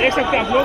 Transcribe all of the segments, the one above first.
देख सकते हैं आप लोग।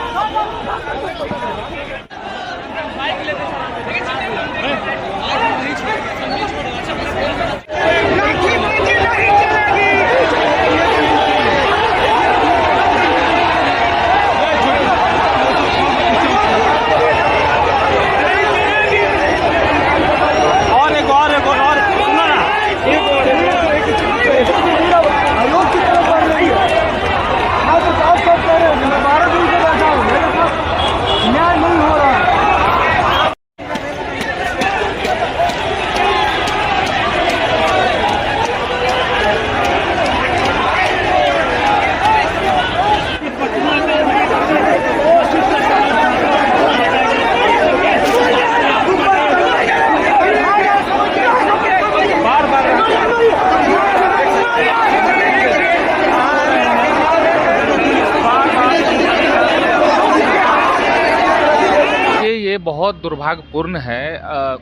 ये बहुत दुर्भाग्यपूर्ण है।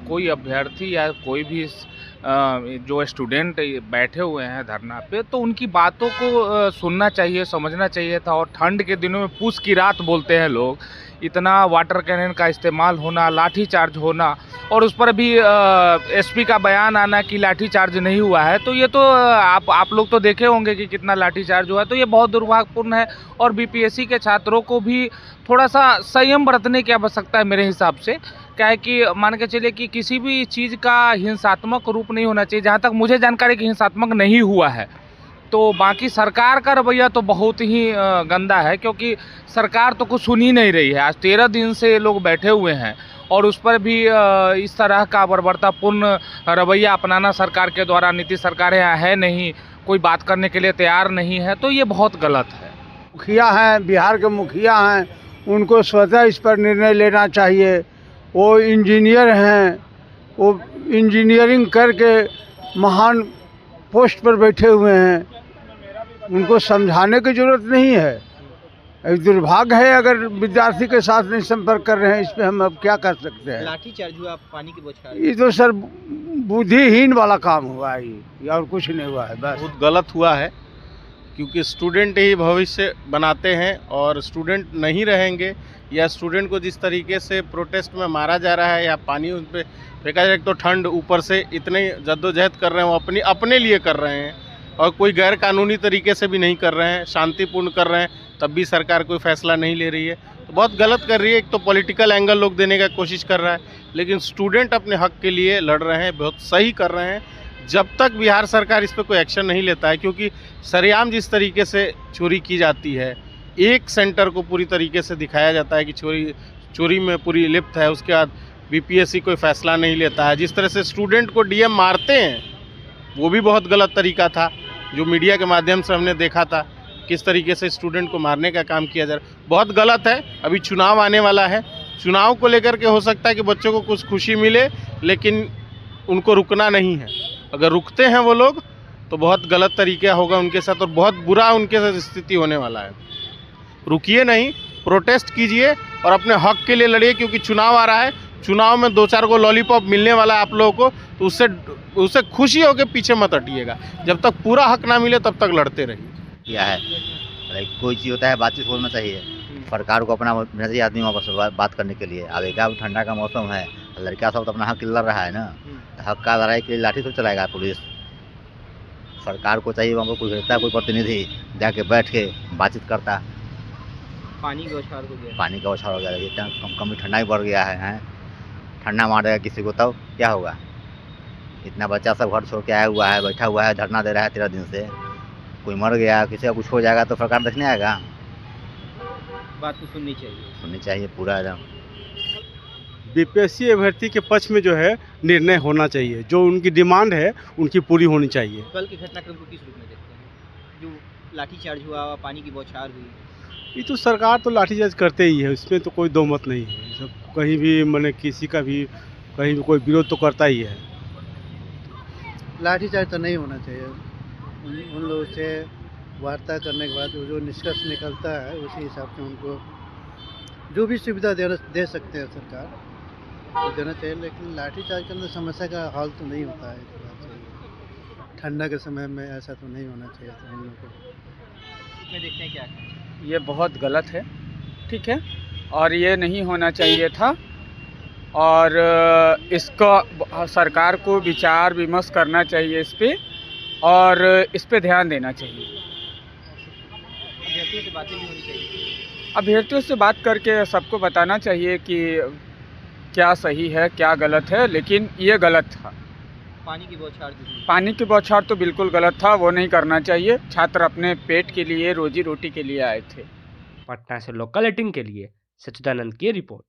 कोई अभ्यर्थी या कोई भी जो स्टूडेंट बैठे हुए हैं धरना पे, तो उनकी बातों को सुनना चाहिए, समझना चाहिए था। और ठंड के दिनों में पूस की रात बोलते हैं लोग, इतना वाटर कैनन का इस्तेमाल होना, लाठी चार्ज होना, और उस पर भी एसपी का बयान आना कि लाठी चार्ज नहीं हुआ है। तो ये तो आप लोग तो देखे होंगे कि कितना लाठी चार्ज हुआ है। तो ये बहुत दुर्भाग्यपूर्ण है। और बीपीएससी के छात्रों को भी थोड़ा सा संयम बरतने की आवश्यकता है मेरे हिसाब से। क्या है कि मान के चलिए कि किसी भी चीज़ का हिंसात्मक रूप नहीं होना चाहिए। जहाँ तक मुझे जानकारी कि हिंसात्मक नहीं हुआ है। तो बाकी सरकार का रवैया तो बहुत ही गंदा है, क्योंकि सरकार तो कुछ सुन ही नहीं रही है। आज 13 दिन से लोग बैठे हुए हैं और उस पर भी इस तरह का बर्बरतापूर्ण रवैया अपनाना सरकार के द्वारा, नीतीश सरकार यहाँ है नहीं, कोई बात करने के लिए तैयार नहीं है, तो ये बहुत गलत है। मुखिया हैं, बिहार के मुखिया हैं, उनको स्वतः इस पर निर्णय लेना चाहिए। वो इंजीनियर हैं, वो इंजीनियरिंग करके महान पोस्ट पर बैठे हुए हैं, उनको समझाने की जरूरत नहीं है। एक दुर्भाग्य है अगर विद्यार्थी के साथ नहीं संपर्क कर रहे हैं। इस पे हम अब क्या कर सकते हैं। लाठी चार्ज हुआ, पानी की बौछार, ये तो सर बुद्धिहीन वाला काम हुआ है ये, और कुछ नहीं हुआ है। बस बहुत गलत हुआ है, क्योंकि स्टूडेंट ही भविष्य बनाते हैं, और स्टूडेंट नहीं रहेंगे या स्टूडेंट को जिस तरीके से प्रोटेस्ट में मारा जा रहा है या पानी उन पर फेंका जा रहा है, तो ठंड ऊपर से इतने जद्दोजहद कर रहे हैं, वो अपने लिए कर रहे हैं और कोई गैर कानूनी तरीके से भी नहीं कर रहे हैं, शांतिपूर्ण कर रहे हैं, तब भी सरकार कोई फैसला नहीं ले रही है। तो बहुत गलत कर रही है। एक तो पॉलिटिकल एंगल लोग देने का कोशिश कर रहा है, लेकिन स्टूडेंट अपने हक के लिए लड़ रहे हैं, बहुत सही कर रहे हैं। जब तक बिहार सरकार इस पर कोई एक्शन नहीं लेता है, क्योंकि सरेआम जिस तरीके से चोरी की जाती है, एक सेंटर को पूरी तरीके से दिखाया जाता है कि चोरी में पूरी लिप्त है, उसके बाद बीपीएससी कोई फैसला नहीं लेता है। जिस तरह से स्टूडेंट को डीएम मारते हैं, वो भी बहुत गलत तरीका था, जो मीडिया के माध्यम से हमने देखा था किस तरीके से स्टूडेंट को मारने का काम किया जा रहा है। बहुत गलत है। अभी चुनाव आने वाला है, चुनाव को लेकर के हो सकता है कि बच्चों को कुछ खुशी मिले, लेकिन उनको रुकना नहीं है। अगर रुकते हैं वो लोग तो बहुत गलत तरीका होगा उनके साथ, और बहुत बुरा उनके साथ स्थिति होने वाला है। रुकिए नहीं, प्रोटेस्ट कीजिए और अपने हक के लिए लड़िए, क्योंकि चुनाव आ रहा है। चुनाव में 2-4 को लॉलीपॉप मिलने वाला है आप लोगों को, तो उससे खुशी होकर पीछे मत हटिएगा। जब तक पूरा हक ना मिले तब तक लड़ते रहिए। क्या है, कोई चीज़ होता है बातचीत होना चाहिए। सरकार को अपना मिलना चाहिए आदमी वापस बात करने के लिए। अब क्या ठंडा का मौसम है, लड़का सब तो अपना हक लड़ रहा है ना, हक का लड़ाई के लिए लाठी तो चलाएगा पुलिस। सरकार को चाहिए वहाँ पर कोई रहता है, कोई प्रतिनिधि जाके बैठ के बातचीत करता। पानी का बौछार हो गया, पानी का बौछार हो गया, इतना कम ठंडा ही बढ़ गया है। ठंडा मारेगा किसी को तब क्या होगा। इतना बच्चा सब घर छोड़ के आया हुआ है, बैठा हुआ है, धरना दे रहा है 13 दिन से। कोई मर गया, किसी का कुछ हो जाएगा तो सरकार देखने आएगा। बात तो सुननी चाहिए पूरा एकदम। बीपीएससी अभ्यर्थी के पक्ष में जो है निर्णय होना चाहिए, जो उनकी डिमांड है उनकी पूरी होनी चाहिए। कल के घटनाक्रम को किस रूप में देखते हैं, जो लाठीचार्ज हुआ, पानी की बौछार हुई? ये तो सरकार तो लाठीचार्ज करते ही है, इसमें तो कोई दो मत नहीं है। सब कहीं भी मैंने किसी का भी कहीं भी कोई विरोध तो करता ही है। लाठीचार्ज तो नहीं होना चाहिए। उन लोगों से वार्ता करने के बाद जो निष्कर्ष निकलता है उसी हिसाब से उनको जो भी सुविधा दे सकते हैं सरकार तो देना चाहिए। लेकिन लाठीचार्ज करने से समस्या का हल तो नहीं होता है। ठंडा के समय में ऐसा तो नहीं होना चाहिए। तो हम लोग को देखते हैं क्या ये बहुत गलत है। ठीक है और ये नहीं होना चाहिए था और इसका सरकार को विचार विमर्श करना चाहिए इस पे और इस पे ध्यान देना चाहिए। अभ्यर्थियों से बातें भी होनी चाहिए। अभ्यर्थियों से बात करके सबको बताना चाहिए कि क्या सही है क्या गलत है, लेकिन ये गलत था। पानी की बौछार जो हुई, पानी की बौछार तो बिल्कुल गलत था, वो नहीं करना चाहिए। छात्र अपने पेट के लिए रोजी रोटी के लिए आए थे। पटना से लोकल 18 के लिए सच्चिदानंद की रिपोर्ट।